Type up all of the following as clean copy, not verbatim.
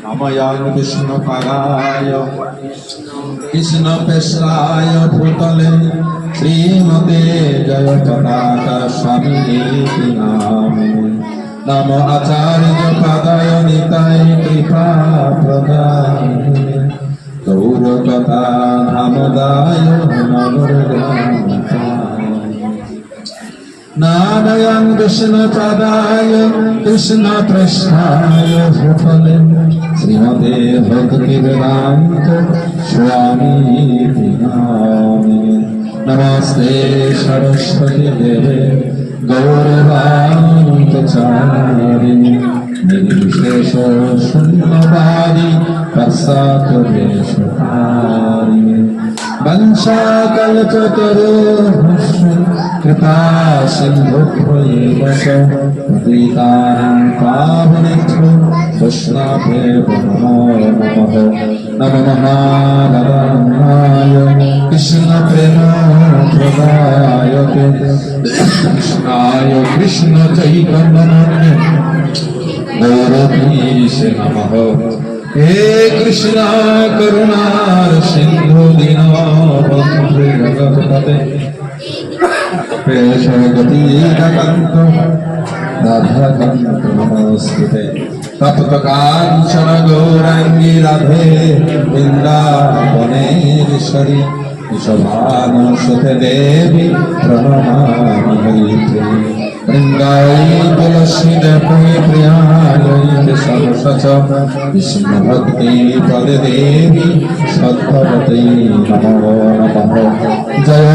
নমঃ বিষ্ণু পাদায় কৃষ্ণ পেশায় ভূতলে শ্রীমতে জয় পতাকা স্বামী নামে নমো আচার্য পাদায় নিতাই কৃপা প্রদায় গৌর কথা ধামদায় নগর নারায়ণ কৃষ্ণ পাদায় কৃষ্ণ পৃষ্ঠায় ভূতলে শ্রীমতে ভক্তি বেদান্ত স্বামী নামে নমস্তে সরস্বতী দেবে গৌরবান্তচারিণী নির্বিশেষ শূন্যবাদী পশ্চাৎদেশকারিণী বংশাকল্পতরুঃ কৃপা সিন্ধুভ্যৈব চ পতিতানাং পাবনেভ্যো বৈষ্ণবেভ্যো নমো নমঃ নমো মহানদায় কৃষ্ণ প্রেম প্রদায়তে কৃষ্ণায় কৃষ্ণ চৈতন্য গৌরধীশে নমঃ হে কৃষ্ণ করুণার সিন্ধু দীনবন্ধু জগৎপতে প্রেষগতিকান্ত রাধাকান্ত নমস্তুতে তপ্ত কাঞ্চন গৌরাঙ্গী রাধে বৃন্দাবনেশ্বরী শোভানুসুতে দেবী প্রণমামি হরিপ্রিয়ে বৃন্দাই তুলসী দেবী প্রিয়ায় সরস্বচ বিষ্ণু ভক্তি পদে দেবী সদ্ভবতী নমো নমঃ জয়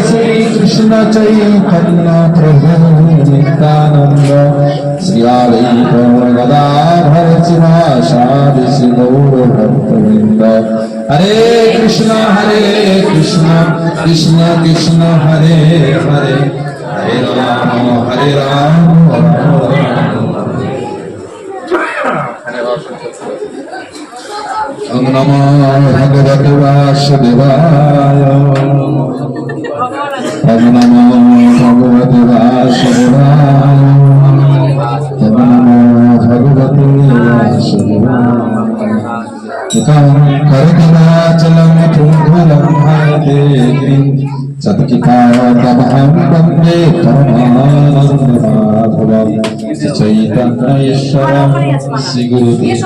শ্রী কৃষ্ণ চৈতন্য প্রভু নিত্যানন্দ শ্রী অদ্বৈত গদাধর শিবাসাদি শ্রী গৌর ভক্তবৃন্দ হরে কৃষ্ণ কৃষ্ণ কৃষ্ণ হরে হরে হরে রাম ওম নমো ভগবতে বাসুদেবায় ওম নমো ভগবতে বাসুদেবায় ওম নমো ভগবতে বাসুদেবায় করুণাচলং তুঙ্গলং হায়দেগ্রিং সৎকিতাতমহং বন্দে পরমানন্দমাধবম শ্রীচৈতন্যঈশ্বরং শ্রীগুরুদেবং